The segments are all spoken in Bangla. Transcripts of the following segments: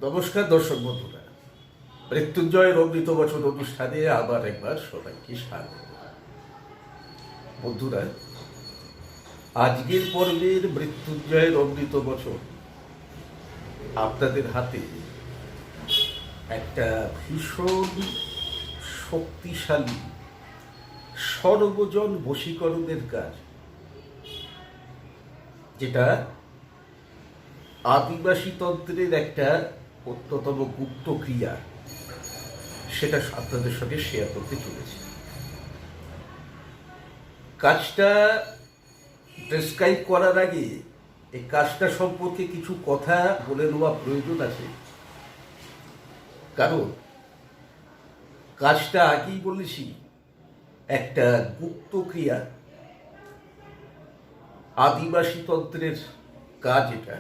নমস্কার দর্শক বন্ধুরা, মৃত্যুঞ্জয়ের অমৃত বচন অনুষ্ঠানে আবার একবার সবাইকে স্বাগত। বন্ধুরা, আজকের পর্বের মৃত্যুঞ্জয়ের অমৃত বচন আপনাদের হাতে একটা ভীষণ শক্তিশালী সর্বজন বশীকরণের কাজ, যেটা আদিবাসী তন্ত্রের একটা অন্যতম গুপ্ত ক্রিয়া, সেটা আপনাদের সঙ্গে শেয়ার করতে চলেছি। কাজটা ডেসক্রাইব করার আগে এই কাজটা সম্পর্কে কিছু কথা বলে নেওয়া প্রয়োজন আছে, কারণ কাজটা আগেই বলেছি একটা গুপ্ত ক্রিয়া, আদিবাসী তন্ত্রের কাজ। এটা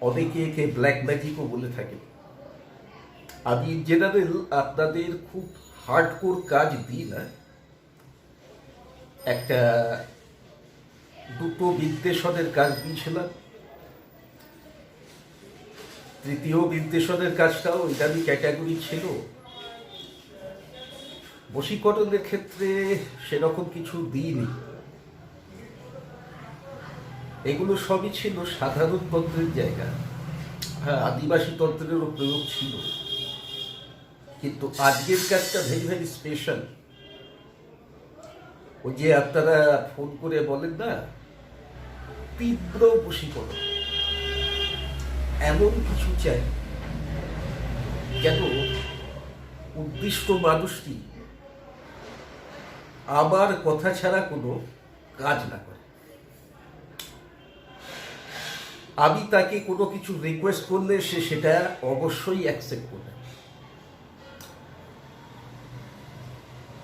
অনেকে একে ব্ল্যাক ম্যাজিকও বলে থাকে। আমি জেনারেল আপনাদের খুব হার্ডকোর কাজ দিই না, একটা দুটো বিদ্বেষণের কাজ দিয়েছিলাম। তৃতীয় বিদ্বেষণের কাজটাও এটারই ক্যাটাগরি ছিল। বশীকরণের ক্ষেত্রে সেরকম কিছু দিইনি, এগুলো সবই ছিল সাধারণ তন্ত্রের জায়গা। হ্যাঁ, আদিবাসী তন্ত্রেরও প্রয়োগ ছিল, কিন্তু আজকের কাজটা ভেরি ভেরি স্পেশাল। ওই যে আপনারা ফোন করে বলেন না, তীব্র বশীকরণ, এমন কিছু চাই যেন উদ্দিষ্ট মানুষটি আবার কথা ছাড়া কোনো কাজ না করে। আমি তাকে কোনো কিছু রিকোয়েস্ট করলে সে সেটা অবশ্যই অ্যাকসেপ্ট করবে।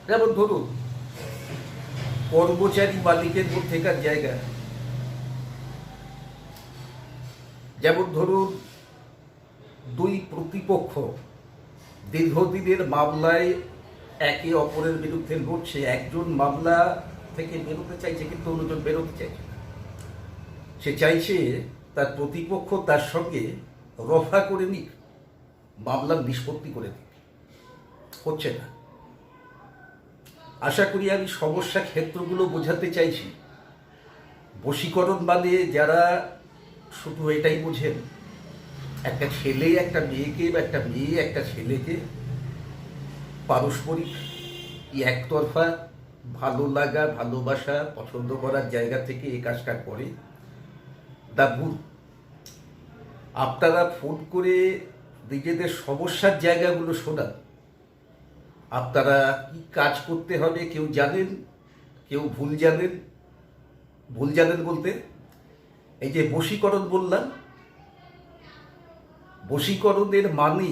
যেমন ধরুন, কর্মচারী মালিকের মধ্যেকার জায়গা, যেমন ধরুন দুই প্রতিপক্ষ দীর্ঘদিনের মামলায় একে অপরের বিরুদ্ধে লড়ছে। একজন মামলা থেকে বেরোতে চাইছে, কিন্তু অন্যজন বেরোতে চাইছে না। সে চাইছে তার প্রতিপক্ষ তার সঙ্গে রফা করে নিক, মামলার নিষ্পত্তি করে দিক। হচ্ছে না। আশা করি আমি সমস্যা ক্ষেত্রগুলো বোঝাতে চাইছি। বশীকরণ মানে যারা শুধু এটাই বোঝেন, একটা ছেলে একটা মেয়েকে বা একটা মেয়ে একটা ছেলেকে পারস্পরিক একতরফা ভালো লাগা, ভালোবাসা, পছন্দ করার জায়গা থেকে এই কাজটা করে, দা ভুল। আপনারা ফোন করে নিজেদের সমস্যার জায়গাগুলো শোনান। আপনারা কি কাজ করতে হবে কেউ জানেন, কেউ ভুল জানেন। ভুল জানেন বলতে এই যে বশীকরণ বললাম, বশীকরণের মানে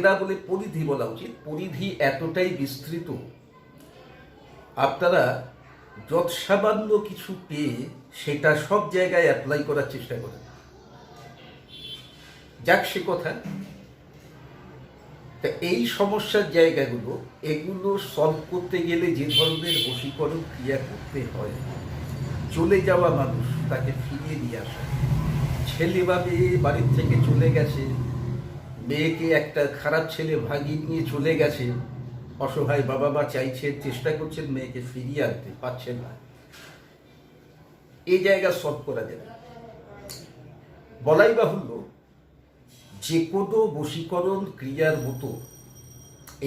না বলে পরিধি বলা উচিত। পরিধি এতটাই বিস্তৃত, আপনারা যৎসামান্য কিছু পেয়ে সেটা সব জায়গায় অ্যাপ্লাই করার চেষ্টা করেন। যাক, সে কথা। তা এই সমস্যার জায়গাগুলো, এগুলো সলভ করতে গেলে যে ধরনের বশীকরণ ক্রিয়া করতে হয়, চলে যাওয়া মানুষ তাকে ফিরিয়ে নিয়ে আসা। ছেলে বা মেয়ে বাড়ির থেকে চলে গেছে, মেয়েকে একটা খারাপ ছেলে ভাগিয়ে নিয়ে চলে গেছে, অসহায় বাবা মা চাইছেন, চেষ্টা করছেন মেয়েকে ফিরিয়ে আনতে, পারছেন না। এই জায়গা সলভ করা যাবে। বলাই বাহুল্য, যে কোনো বশীকরণ ক্রিয়ার মতো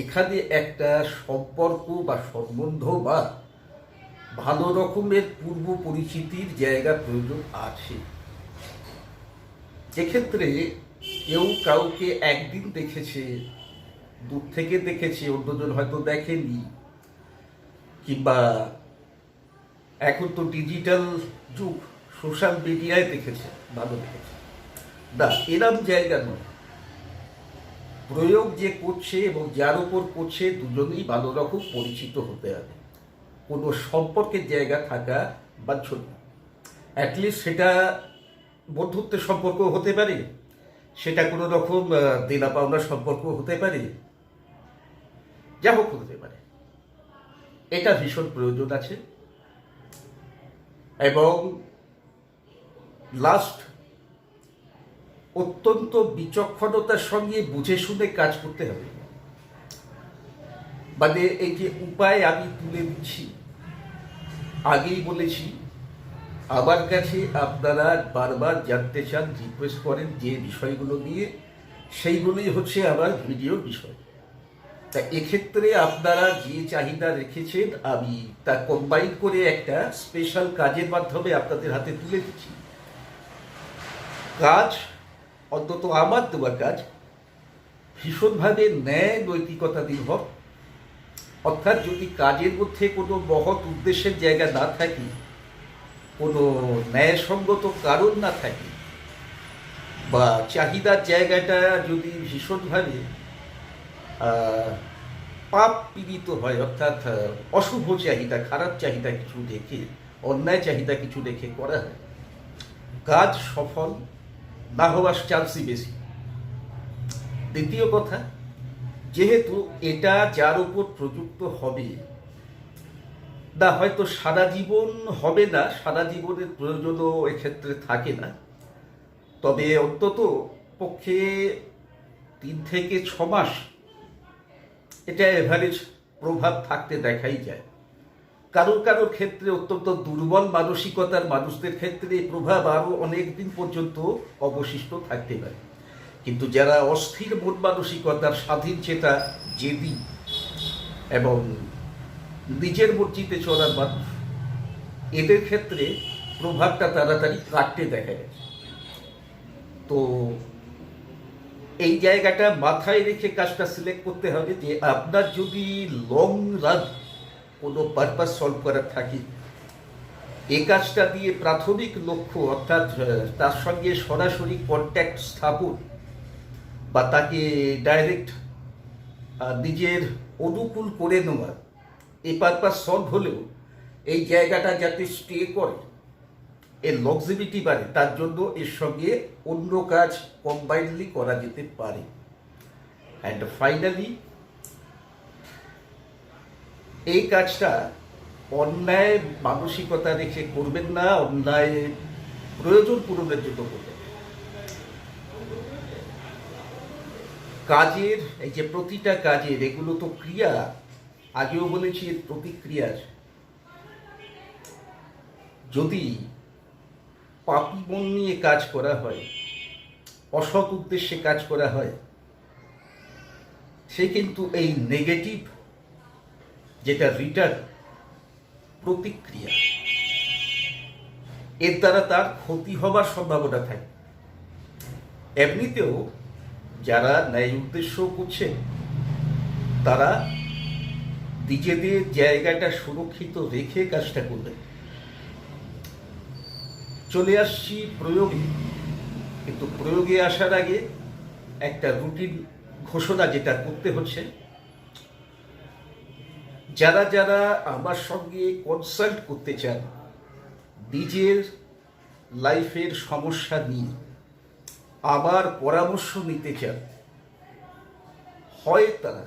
এখানে একটা সম্পর্ক বা সম্বন্ধ বা ভালো রকমের পূর্ব পরিচিতির জায়গা প্রয়োজন আছে। যেক্ষেত্রে কেউ কাউকে একদিন দেখেছে, দূর থেকে দেখেছে, অন্যজন হয়তো দেখেনি, কিংবা এখন তো ডিজিটাল যুগ, সোশ্যাল মিডিয়ায় দেখেছে, ভালো দেখেছে না, এরম জায়গা নয়। প্রয়োগ যে করছে এবং যার উপর করছে দুজনেই ভালো রকম পরিচিত হতে হবে, কোনো সম্পর্কের জায়গা থাকা বাঞ্ছনীয়। অ্যাটলিস্ট সেটা বন্ধুত্বের সম্পর্ক হতে পারে, সেটা কোনো রকম দেনা পাওনার সম্পর্ক হতে পারে, যা হোক হতে পারে। এটা ভীষণ প্রয়োজন আছে। এবং লাস্ট অত্যন্ত বিচক্ষণতার সঙ্গে বুঝে শুনে কাজ করতে হবে। মানে এই যে উপায় আমি তুলে দিচ্ছি, আগেই বলেছি, আমার কাছে আপনারা বারবার জানতে চান, রিকোয়েস্ট করেন যে বিষয়গুলো নিয়ে, সেইগুলোই হচ্ছে আমার ভিডিওর বিষয়। তা এক্ষেত্রে আপনারা যে চাহিদা রেখেছেন আমি তা কম্বাইন করে একটা স্পেশাল কাজের মাধ্যমে আপনাদের হাতে তুলে দিচ্ছি। কাজ, অন্তত আমার দেওয়া কাজ, ভীষণভাবে ন্যায় নৈতিকতা নির্ভর। অর্থাৎ যদি কাজের মধ্যে কোনো মহৎ উদ্দেশ্যের জায়গা না থাকে, কোনো ন্যায়সঙ্গত কারণ না থাকে, বা চাহিদার জায়গাটা যদি ভীষণভাবে পাপ পীড়িত হয়, অর্থাৎ অশুভ চাহিদা, খারাপ চাহিদা কিছু দেখে, অন্যায় চাহিদা কিছু দেখে করা হয়, কাজ সফল না হওয়ার চান্সই বেশি। দ্বিতীয় কথা, যেহেতু এটা যার উপর প্রযুক্ত হবে না, হয়তো সারা জীবন হবে না, সারা জীবনের প্রয়োজনও এক্ষেত্রে থাকে না, তবে অন্তত পক্ষে 3 থেকে 6 মাস এটা এভারেজ প্রভাব থাকতে দেখাই যায়। কারোর কারোর ক্ষেত্রে, অত্যন্ত দুর্বল মানসিকতার মানুষদের ক্ষেত্রে এই প্রভাব আরও অনেক দিন পর্যন্ত অবশিষ্ট থাকতে পারে। কিন্তু যারা অস্থির মন মানসিকতার, স্বাধীন চেতা, জেদি এবং নিজের মর্জিতে চলার মানুষ, এদের ক্ষেত্রে প্রভাবটা তাড়াতাড়ি কাটতে দেখা গেছে। তো এই জায়গাটা মাথায় রেখে কাজটা সিলেক্ট করতে হবে যে আপনার যদি লং রান কোনো পারপাস সলভ করার থাকে, এই কাজটা দিয়ে প্রাথমিক লক্ষ্য, অর্থাৎ তার সঙ্গে সরাসরি কন্ট্যাক্ট স্থাপন বা তাকে ডাইরেক্ট নিজের অনুকূল করে নেওয়া, এই পারপাস সলভ হলেও এই জায়গাটা যাতে স্টে করে, এর লক্সিবিটি বাড়ে, তার জন্য এর সঙ্গে অন্য কাজ কম্বাইনলি করা যেতে পারে। অ্যান্ড ফাইনালি এই কাজটা অন্যায় মানসিকতা রেখে করবেন না, অন্যায় প্রয়োজন পূরণের জন্য করবেন। কাজের এই যে প্রতিটা কাজের, এগুলো তো ক্রিয়া, আগেও বলেছি প্রতিক্রিয়ার। যদি পাপী মন নিয়ে কাজ করা হয়, অসৎ উদ্দেশ্যে কাজ করা হয়, সে কিন্তু এই নেগেটিভ যেটা রিটার্ন প্রতিক্রিয়া, এর দ্বারা তার ক্ষতি হবার সম্ভাবনা থাকে। এমনিতেও যারা ন্যায় উদ্দেশ্য করছে তারা নিজেদের জায়গাটা সুরক্ষিত রেখে কাজটা করবে। চলে আসছি প্রয়োগে, কিন্তু প্রয়োগে আসার আগে একটা রুটিন ঘোষণা যেটা করতে হচ্ছে। যারা যারা আমার সঙ্গে কনসাল্ট করতে চান, নিজের লাইফের সমস্যা নিয়ে আবার পরামর্শ নিতে চান, হয় তারা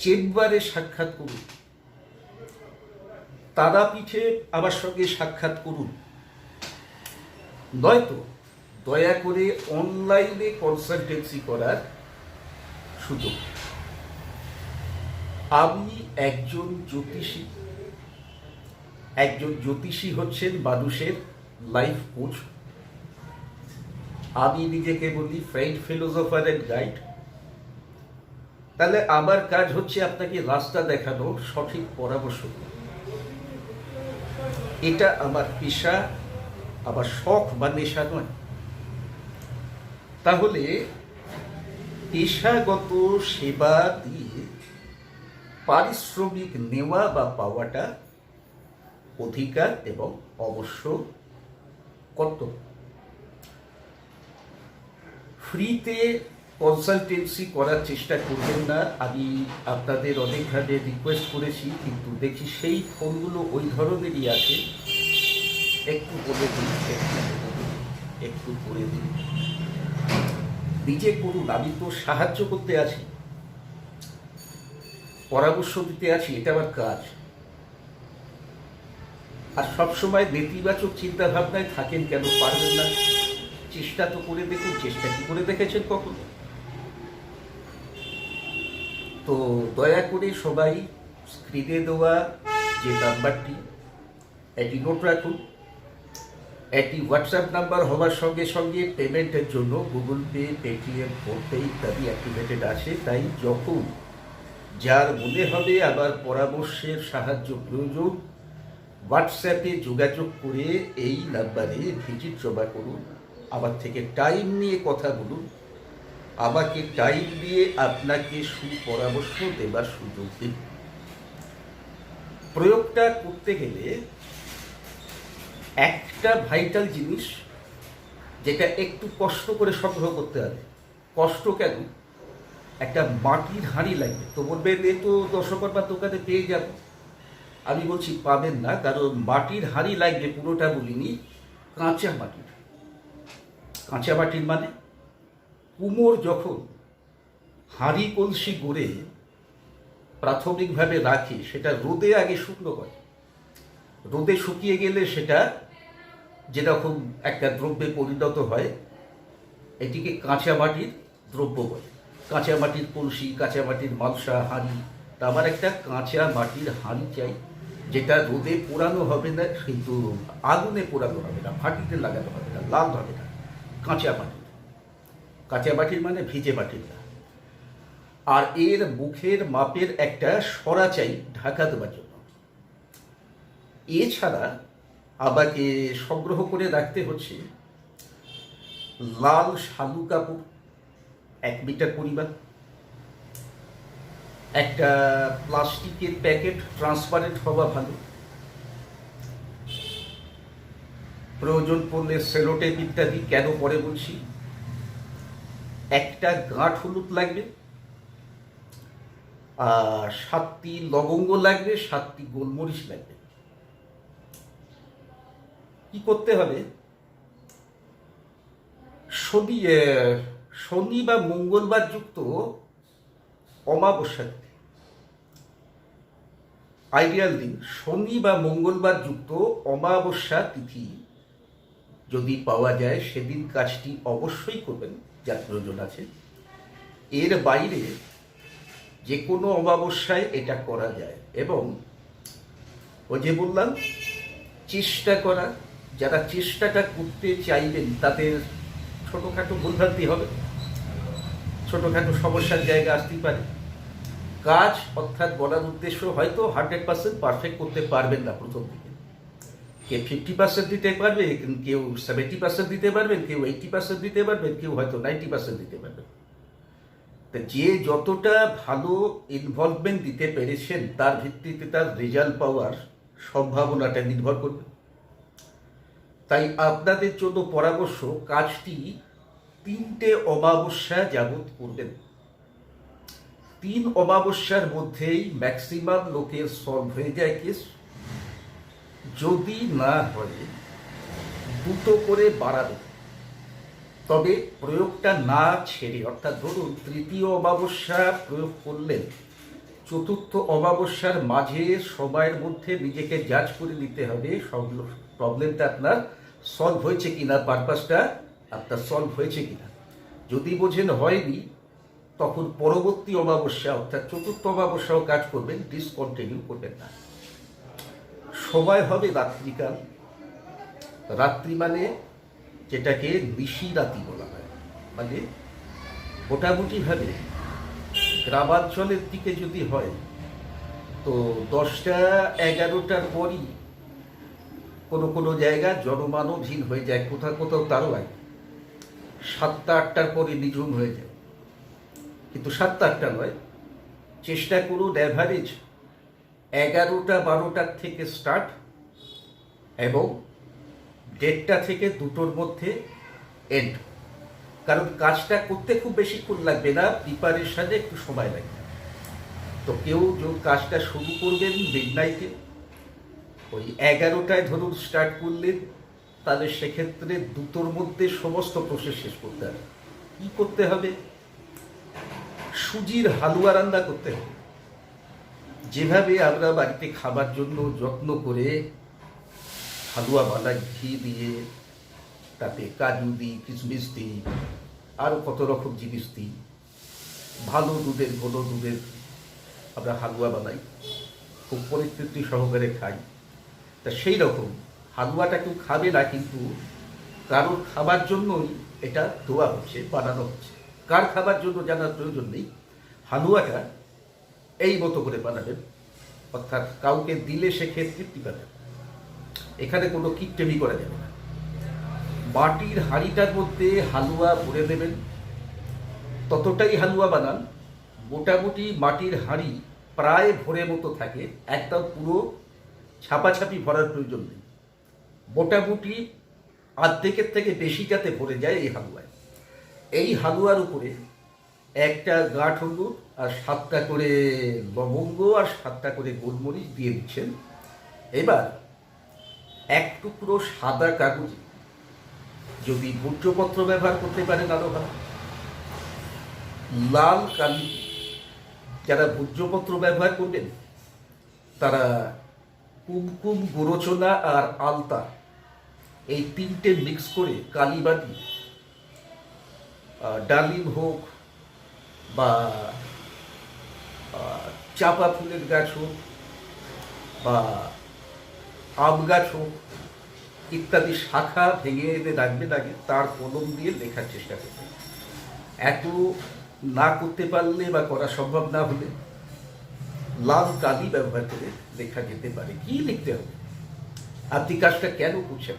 চেম্বারে সাক্ষাৎ করুন, তারাপীঠে আমার সঙ্গে সাক্ষাৎ করুন, নয়তো দয়া করে অনলাইনে কনসালটেন্সি করার সুযোগ। আমি একজন জ্যোতিষী হচ্ছেন মানুষের লাইফ কোচ। আমি নিজেকে বলি ফ্রেন্ড, ফিলোসফার অ্যান্ড গাইড। তাহলে আমার কাজ হচ্ছে আপনাকে রাস্তা দেখানো, সঠিক পরামর্শ। এটা আমার পেশা, আমার শখ বা নেশা নয়। তাহলে পেশাগত সেবা দিয়ে পারিশ্রমিক নেওয়া বা পাওয়াটা অধিকার এবং অবশ্য কর্তব্য। ফ্রিতে কনসালটেন্সি করার চেষ্টা করবেন না। আমি আপনাদের অনেকভাবে রিকোয়েস্ট করেছি, কিন্তু দেখি সেই ফোনগুলো ওই ধরনেরই আছে। একটু বলে দিন, একটু করে দিন, নিজে করুন। আমি তো সাহায্য করতে আছি, পরামর্শ দিতে আছি, এটা আমার কাজ। আর সবসময় নেতিবাচক চিন্তা ভাবনায় থাকেন কেন? পারবেন না। চেষ্টা তো করে দেখুন, চেষ্টা কি করে দেখেছেন কখনো? তো দয়া করে সবাই স্ক্রিনে দেওয়া যে নাম্বারটি এটি নোট রাখুন। এটি হোয়াটসঅ্যাপ নাম্বার হওয়ার সঙ্গে সঙ্গে পেমেন্টের জন্য গুগল পে, পেটিএম, ফোনপে ইত্যাদি অ্যাক্টিভেটেড আছে। তাই যখন যার মনে হবে আবার পরামর্শের সাহায্য প্রয়োজন, হোয়াটসঅ্যাপে যোগাযোগ করে এই নাম্বারে ভিজিট জমা করুন। আমার থেকে টাইম নিয়ে কথা বলুন, আমাকে টাইম দিয়ে আপনাকে সুপরামর্শ দেবার সুযোগ দিন। প্রয়োগটা করতে গেলে একটা ভাইটাল জিনিস যেটা একটু কষ্ট করে সংগ্রহ করতে হবে। কষ্ট কেন? একটা মাটির হাঁড়ি লাগবে। তো বলবেন এ তো দশকর্মার দোকানে পেয়ে যাব। আমি বলছি পাবেন না, কারণ মাটির হাঁড়ি লাগবে পুরোটা বলিনি, কাঁচা মাটির। কাঁচা মাটির মানে কুমোর যখন হাঁড়ি কলসি গড়ে প্রাথমিকভাবে রাখে সেটা রোদে আগে শুকনো করে, রোদে শুকিয়ে গেলে সেটা যেরকম একটা দ্রব্যে পরিণত হয়, এটিকে কাঁচা মাটির দ্রব্য বলে। কাঁচা মাটির কলসি, কাঁচা মাটির মালসা, হাঁড়ি। তা আমার একটা কাঁচা মাটির হাঁড়ি চাই, যেটা রোদে পোড়ানো হবে না, কিন্তু আগুনে পোড়ানো হবে না, মাটিতে লাগানো হবে না, লাল হবে না, কাঁচা মাটির। কাঁচা মাটির মানে ভিজে মাটির না। আর এর মুখের মাপের একটা সরা চাই ঢাকা দেওয়ার জন্য। এছাড়া আমাকে সংগ্রহ করে রাখতে হচ্ছে লাল শালু কাপড় 1 মিটার পরিমাণ, একটা প্লাস্টিকের প্যাকেট, ট্রান্সপারেন্ট হওয়া ভালো, প্রয়োজন পড়লে সেলোটেপ ইত্যাদি। কেন পরে বলছি, একটা গাঁট হলুদ লাগবে, আর 7টি লবঙ্গ লাগবে, 7টি গোলমরিচ লাগবে। কি করতে হবে? শনি বা মঙ্গলবার যুক্ত অমাবস্যা, আইডিয়াল দিন শনি বা মঙ্গলবার যুক্ত অমাবস্যা তিথি যদি পাওয়া যায়, সেদিন কাজটি অবশ্যই করবেন যার প্রয়োজন আছে। এর বাইরে যে কোনো অমাবস্যায় এটা করা যায়। এবং ওই যে বললাম, চেষ্টা করা, যারা চেষ্টাটা করতে চাইবেন তাদের ছোটোখাটো ভুলভ্রান্তি হবে, ছোটোখাটো সমস্যার জায়গা আসতেই পারে। কাজ অর্থাৎ বলার উদ্দেশ্য, হয়তো 100% পারফেক্ট করতে পারবেন না প্রথম দিকে, কেউ 50% দিতে পারবে, কেউ 70% দিতে পারবেন, কেউ 80% দিতে পারবেন, কেউ হয়তো 90% দিতে পারবেন। তা যে যতটা ভালো ইনভলভমেন্ট দিতে পেরেছেন তার ভিত্তিতে তার রেজাল্ট পাওয়ার সম্ভাবনাটা নির্ভর করবে। তাই আপনাদের জন্য পরামর্শ, কাজটি 3টে অমাবস্যা যাবৎ করবেন। 3 অমাবস্যার মধ্যেই ম্যাক্সিমাম লোকের সলভ হয়ে যায় কেস। যদি না হয় 2টো করে বাড়াবে, তবে প্রয়োগটা না ছেড়ে, অর্থাৎ ধরুন 3য় অমাবস্যা প্রয়োগ করলেন, 4র্থ অমাবস্যার মাঝে সময়ের মধ্যে নিজেকে জাজ করে নিতে হবে সব প্রবলেমটা আপনার সলভ হয়েছে কিনা, পারপাসটা আপনার সলভ হয়েছে কিনা। যদি বোঝেন হয়নি, তখন পরবর্তী অমাবস্যা অর্থাৎ 4র্থ অমাবস্যাও কাজ করবেন, ডিসকন্টিনিউ করবেন না। সময় হবে রাত্রিকাল। রাত্রি মানে যেটাকে নিশিরাতি বলা হয়, মানে মোটামুটিভাবে গ্রামাঞ্চলের দিকে যদি হয় তো 10টা 11টার পরই কোনো কোনো জায়গা জনমানবহীন হয়ে যায়, কোথাও কোথাও তারও আগে 7টা 8টার পরে নিঝুম হয়ে যায়। কিন্তু 7টা 8টা নয়, চেষ্টা করুন অ্যাভারেজ 11টা 12টার থেকে স্টার্ট এবং 1:30টা থেকে 2টোর মধ্যে এন্ড। কারণ কাজটা করতে খুব বেশিক্ষণ লাগবে না, প্রিপারেশনে একটু সময় লাগবে। তো কেউ কাজটা শুরু করবেন মিডনাইটে, ওই 11টায় ধরুন স্টার্ট করলেন, তাহলে সেক্ষেত্রে 2টোর মধ্যে সমস্ত প্রসেস শেষ করতে হবে। কী করতে হবে? সুজির হালুয়া রান্না করতে হবে। যেভাবে আমরা বাড়িতে খাবার জন্য যত্ন করে হালুয়া বানাই, ঘি দিয়ে তাতে কাজু দিই, কিশমিশ দিই, আরও কত রকম জিনিস দিই। ভালো দুধের, ঘন দুধের আমরা হালুয়া বানাই, খুব পরিতৃপ্তি সহকারে খাই। তা সেই রকম হালুয়াটা কেউ খাবে না, কিন্তু কারোর খাবার জন্যই এটা দেওয়া হচ্ছে, বানানো হচ্ছে। কার খাবার জন্য জানার প্রয়োজন নেই। হালুয়াটা এই মতো করে বানাবেন, অর্থাৎ কাউকে দিলে সে খেয়ে তৃপ্তি পাবে। এখানে কোনো কিপটেমি করা যাবে না। মাটির হাঁড়িটার মধ্যে হালুয়া ভরে দেবেন, ততটাই হালুয়া বানান। মোটামুটি মাটির হাঁড়ি প্রায় ভরে মতো থাকে, একদম পুরো ছাপাছাপি ভরার প্রয়োজন নেই। মোটামুটি অর্ধেকের থেকে বেশি যাতে ভরে যায় এই হালুয়ায়। এই হালুয়ার উপরে একটা গাঁট হলুদ আর 7টা করে লবঙ্গ আর 7টা করে গোলমরিচ দিয়ে দিচ্ছেন। এবার এক টুকরো সাদা কাগজে, যদি ভূর্জপত্র ব্যবহার করতে পারেন আরো ভালো, লাল কালি, যারা ভূর্জপত্র ব্যবহার করবেন তারা কুমকুম, গোরচনা আর আলতা এই 3টে মিক্স করে কালীবাটি, ডালিম হোক বা চাপা ফুলের গাছ হোক বা আম গাছ হোক ইত্যাদি শাখা ভেঙে এনে রাখবেন আগে, তার কলম দিয়ে লেখার চেষ্টা করবেন। এত না করতে পারলে বা করা সম্ভব না হলে লাল কালি ব্যবহার করে লেখা যেতে পারে। কি লিখতে হবে? আপনি কাজটা কেন করছেন?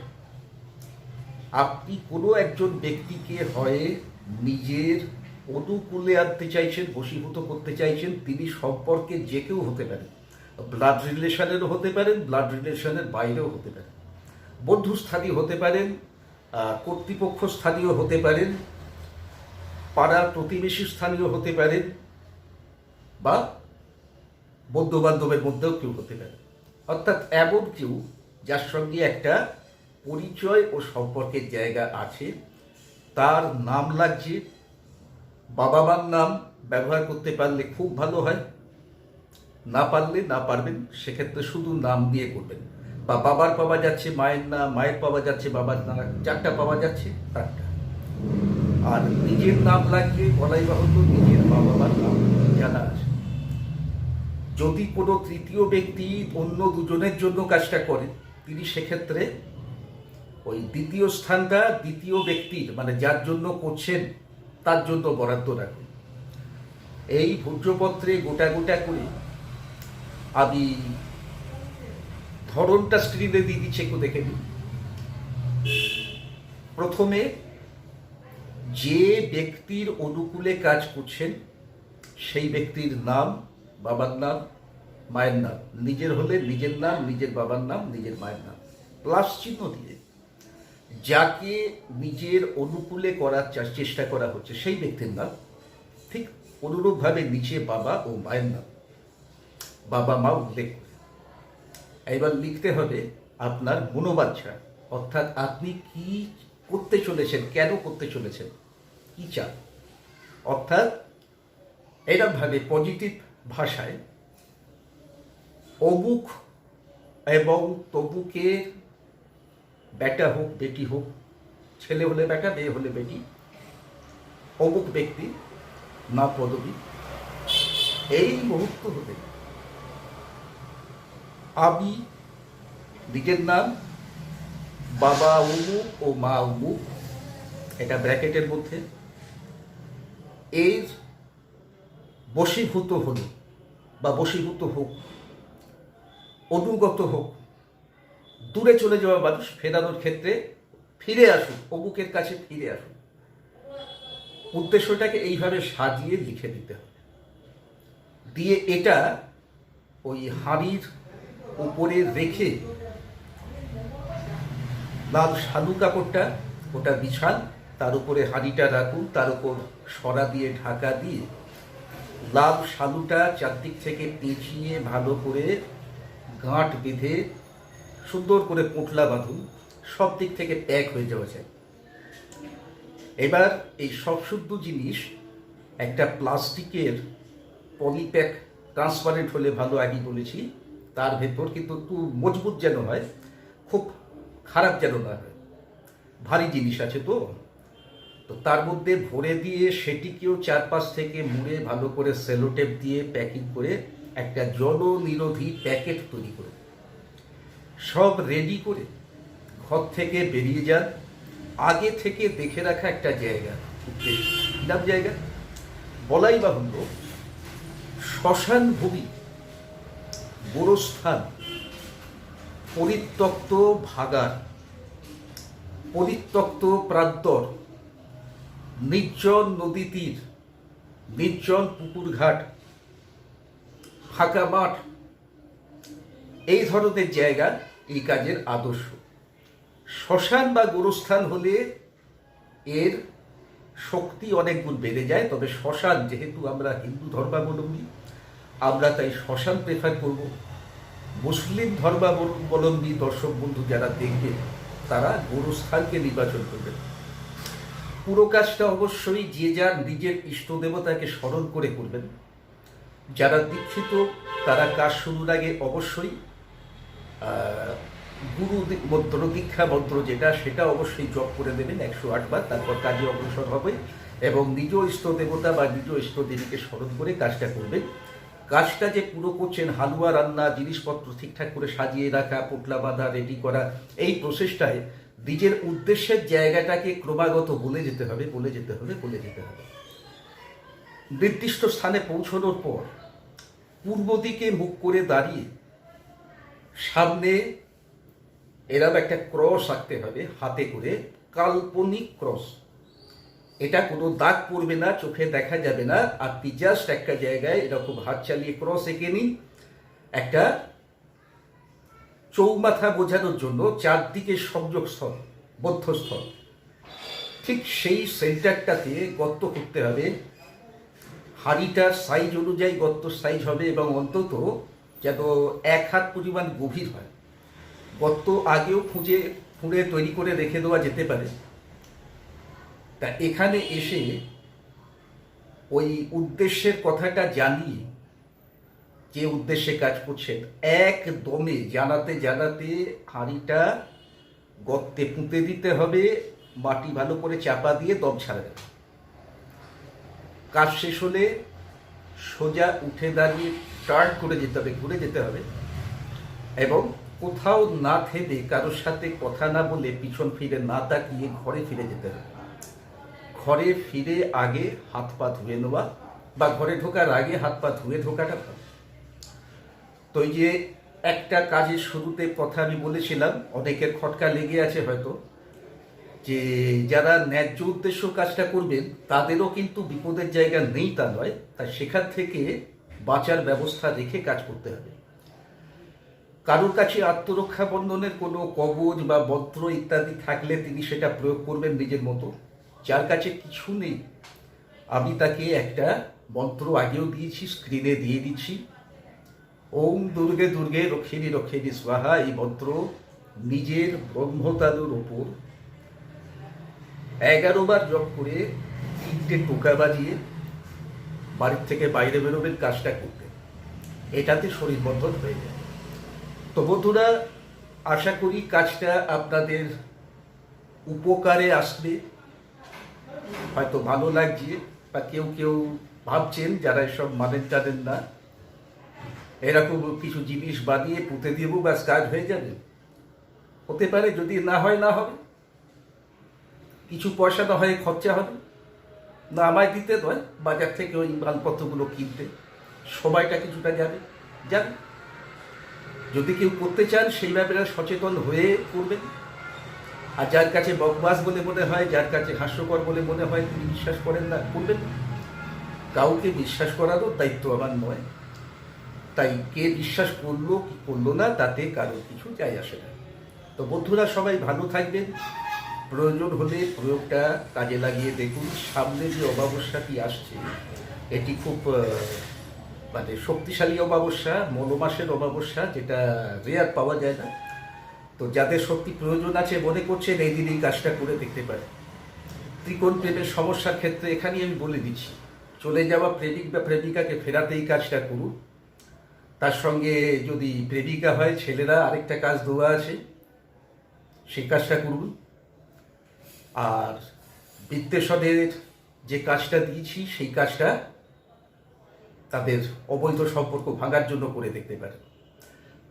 আপনি কোনো একজন ব্যক্তিকে হয় নিজের অনুকূলে আনতে চাইছেন, বশীভূত করতে চাইছেন। তিনি সম্পর্কে যে কেউ হতে পারেন, ব্লাড রিলেশনেরও হতে পারেন, ব্লাড রিলেশনের বাইরেও হতে পারেন, বন্ধু স্থানীয় হতে পারেন, কর্তৃপক্ষ স্থানীয় হতে পারেন, পাড়ার প্রতিবেশী স্থানীয় হতে পারেন, বা বন্ধু বান্ধবের মধ্যেও কেউ হতে পারে। অর্থাৎ এমন কেউ যার সঙ্গে একটা পরিচয় ও সম্পর্কের জায়গা আছে, তার নাম লাগছে। বাবা মার নাম ব্যবহার করতে পারলে খুব ভালো হয়, না পারলে, না পারবেন সেক্ষেত্রে শুধু নাম দিয়ে করবেন। বা বাবার পাওয়া যাচ্ছে মায়ের নাম, মায়ের পাওয়া যাচ্ছে বাবার নাম, 4টা পাওয়া যাচ্ছে 4টা। আর নিজের নাম লাগবে, বলাই বাহুল্য নিজের বাবা মার নাম জানা আছে। যদি কোনো তৃতীয় ব্যক্তি অন্য দুজনের জন্য কাজটা করেন, তিনি সেক্ষেত্রে ওই দ্বিতীয় স্থানটা দ্বিতীয় ব্যক্তির, মানে যার জন্য করছেন তার জন্য বরাদ্দ রাখুন। এই ভূর্জপত্রে গোটা গোটা করে আমি ধরনটা স্ক্রিনে দিয়ে দিচ্ছি, একটু দেখে নিন। প্রথমে যে ব্যক্তির অনুকূলে কাজ করছেন সেই ব্যক্তির নাম, বাবার নাম, মায়ের নাম, নিজের হলে নিজের নাম, নিজের বাবার নাম, নিজের মায়ের নাম, প্লাস চিহ্ন দিয়ে যাকে নিজের অনুকূলে করার চেষ্টা করা হচ্ছে সেই ব্যক্তির নাম। ঠিক অনুরূপভাবে নিচে বাবা ও মায়ের নাম, বাবা মা উল্লেখ করে। এবার লিখতে হবে আপনার মনোবাঞ্ছা, অর্থাৎ আপনি কি করতে চলেছেন, কেন করতে চলেছেন, কি চান। অর্থাৎ এরকমভাবে পজিটিভ ভাষায় অমুক এবং তমুকের বেটা হোক, বেটি হোক, ছেলে হলে বেটা, মেয়ে হলে বেটি, অমুক ব্যক্তি, না পদবী, এই মুহূর্ত হতে আমি নিজের নাম, বাবা অমুক ও মা অমুক, এটা ব্র্যাকেটের মধ্যে, এর বশীভূত হল বা বশীভূত হোক, অনুগত হোক, দূরে চলে যাওয়া মানুষ ফেরানোর ক্ষেত্রে ফিরে আসুন, অমুকের কাছে ফিরে আসুন। উদ্দেশ্যটাকে এইভাবে সাজিয়ে লিখে দিতে হবে। দিয়ে এটা ওই হাঁড়ির উপরে রেখে লাল শালু কাপড়টা ওটা বিছান, তার উপরে হাঁড়িটা রাখুন, তার উপর সরা দিয়ে ঢাকা দিয়ে লাল শালুটা চারদিক থেকে পেঁচিয়ে ভালো করে গাঁট বেঁধে সুন্দর করে পোঁটলা বাঁধুন, সব দিক থেকে প্যাক হয়ে যাওয়া যায়। এবার এই সব শুদ্ধ জিনিস একটা প্লাস্টিকের পলিপ্যাক, ট্রান্সপারেন্ট হলে ভালো, আগেই বলেছি, তার ভেতর কিন্তু একটু মজবুত যেন হয়, খুব খারাপ যেন না হয়, ভারী জিনিস আছে তো, তো তার মধ্যে ভরে দিয়ে সেটিকেও চারপাশ থেকে মুড়ে ভালো করে সেলোটেপ দিয়ে প্যাকিং করে একটা জল নিরোধী প্যাকেট তৈরি করে সব রেডি করে ঘর থেকে বেরিয়ে যান। আগে থেকে দেখে রাখা একটা জায়গা, কিরাম জায়গা বলাই বাহুল্য, শ্মশান ভূমি, গোরস্থান, পরিত্যক্ত ভাগার, পরিত্যক্ত প্রান্তর, নির্জন নদী তীর, নির্জন পুকুর ঘাট, ফাঁকা মাঠ, এই ধরনের জায়গা এই কাজের আদর্শ। শ্মশান বা গোরস্থান হলে এর শক্তি অনেক গুণ বেড়ে যায়। তবে শ্মশান, যেহেতু আমরা হিন্দু ধর্মাবলম্বী, আমরা তাই শ্মশান প্রেফার করব। মুসলিম ধর্মাবলম্বী দর্শক বন্ধু যারা দেখবেন তারা গোরস্থানকে নির্বাচন করবেন। পুরো কাজটা অবশ্যই যে যার নিজের ইষ্ট দেবতাকে স্মরণ করে করবেন। যারা দীক্ষিত তারা কাজ শুরুর আগে অবশ্যই গুরু মন্ত্র, দীক্ষা মন্ত্র যেটা, সেটা অবশ্যই জপ করে দেবেন 108 বার। তারপর কাজে অগ্রসর হবে এবং নিজ ইষ্ট দেবতা বা নিজ ইষ্ট দেবীকে স্মরণ করে কাজটা করবেন। কাজটা যে পুরো করছেন, হালুয়া রান্না, জিনিসপত্র ঠিকঠাক করে সাজিয়ে রাখা, পোটলা বাঁধা, রেডি করা, এই প্রসেসটায় নিজের উদ্দেশ্যের জায়গাটাকে ক্রমাগত বলে যেতে হবে। নির্দিষ্ট স্থানে পৌঁছানোর পর পূর্ব দিকে মুখ করে দাঁড়িয়ে সামনে এরকম একটা ক্রস আঁকতে হবে হাতে করে, কাল্পনিক ক্রস। এটা কোনো দাগ পড়বে না, চোখে দেখা যাবে না। আপনি জাস্ট একটা জায়গায় এরকম হাত চালিয়ে ক্রস এঁকে নিন, একটা চৌমাথা বোঝানোর জন্য চারদিকে সংযোগস্থল, বদ্ধস্থল, ঠিক সেই সেন্টারটাতে গর্ত করতে হবে। হাঁড়িটার সাইজ অনুযায়ী গর্ত সাইজ হবে এবং অন্তত যেন 1 হাত পরিমাণ গভীর হয়। গর্ত আগেও খুঁড়ে তৈরি করে রেখে দেওয়া যেতে পারে। তা এখানে এসে ওই উদ্দেশ্যের কথাটা জানিয়ে, যে উদ্দেশ্যে কাজ করছেন, একদমে জানাতে হাঁড়িটা গর্তে পুঁতে দিতে হবে। মাটি ভালো করে চাপা দিয়ে দম ছাড়বে। কাজ শেষ হলে সোজা উঠে দাঁড়িয়ে টার্ন করে যেতে হবে, ঘুরে যেতে হবে এবং কোথাও না থেমে, কারোর সাথে কথা না বলে, পিছন ফিরে না তাকিয়ে ঘরে ফিরে যেতে হবে। ঘরে ফিরে আগে হাত পা ধুয়ে নেওয়া বা ঘরে ঢোকার আগে হাত পা ধুয়ে ঢোকাটা ভালো। তো এই যে একটা কাজের শুরুতে কথা আমি বলেছিলাম, অনেকের খটকা লেগে আছে হয়তো, যে যারা ন্যায্য উদ্দেশ্য কাজটা করবেন তাদেরও কিন্তু বিপদের জায়গা নেই তা নয়। তাই সেখান থেকে বাঁচার ব্যবস্থা রেখে কাজ করতে হবে। কারোর কাছে আত্মরক্ষা বন্ধনের কোনো কবচ বা মন্ত্র ইত্যাদি থাকলে তিনি সেটা প্রয়োগ করবেন নিজের মতো। যার কাছে কিছু নেই, আমি তাকে একটা মন্ত্র আগেও দিয়েছি, স্ক্রিনে দিয়ে দিচ্ছি। ওম দুর্গে দুর্গে রক্ষিণী রক্ষিণী স্বাহা। এই মন্ত্র নিজের ব্রহ্মতালুর ওপর 11 বার জপ করে 3টে টোকা বাজিয়ে বাড়ির থেকে বাইরে বেরোবেন কাজটা করতে। এটাতে শরীর বন্ধন হয়ে যায়। তো বন্ধুরা, আশা করি কাজটা আপনাদের উপকারে আসবে। হয়তো ভালো লাগছে, বা কেউ কেউ ভাবছেন যারা এসব মানেন টানেন না, এরকম কিছু জিনিস বানিয়ে পুঁতে দেবো ব্যাস কাজ হয়ে যাবে। হতে পারে, যদি না হয় না হবে, কিছু পয়সা না হয় খরচা হবে, না আমায় দিতে নয়, বাজার থেকে ওই মালপত্রগুলো কিনতে সময়টা কিছুটা যাবে। যদি কেউ করতে চান সেই ব্যাপারে সচেতন হয়ে করবেন। আর যার কাছে বকবাস বলে মনে হয়, যার কাছে হাস্যকর বলে মনে হয়, তিনি বিশ্বাস করেন না, করবেন না। কাউকে বিশ্বাস করারও দায়িত্ব আমার নয়। তাই কে বিশ্বাস করলো কি করলো না তাতে কারোর কিছু যায় আসে না। তো বন্ধুরা, সবাই ভালো থাকবেন। প্রয়োজন হলে প্রয়োগটা কাজে লাগিয়ে দেখুন। সামনে যে অমাবস্যাটি আসছে, এটি খুব শক্তিশালী অমাবস্যা, মলমাসের অমাবস্যা, যেটা রেয়ার পাওয়া যায় না। তো যাদের সত্যি প্রয়োজন আছে মনে করছেন, এই দিন এই কাজটা করে দেখতে পারে। ত্রিকোণ প্রেমের সমস্যার ক্ষেত্রে এখানেই আমি বলে দিচ্ছি, চলে যাওয়া প্রেমিক বা প্রেমিকাকে ফেরাতে এই কাজটা করুন। তার সঙ্গে যদি প্রেমিকা হয়, ছেলেরা আরেকটা কাজ দেওয়া আছে, সেই কাজটা করুন। আর বিত্তেশ্বরের যে কাজটা দিয়েছি সেই কাজটা তাদের অবৈধ সম্পর্ক ভাঙার জন্য করে দেখতে পারে।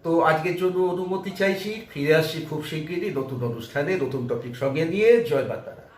তো আজকের জন্য অনুমতি চাইছি, ফিরে আসছি খুব শিগগিরই নতুন অনুষ্ঠানে নতুন টপিক সঙ্গে নিয়ে। জয় মাতা।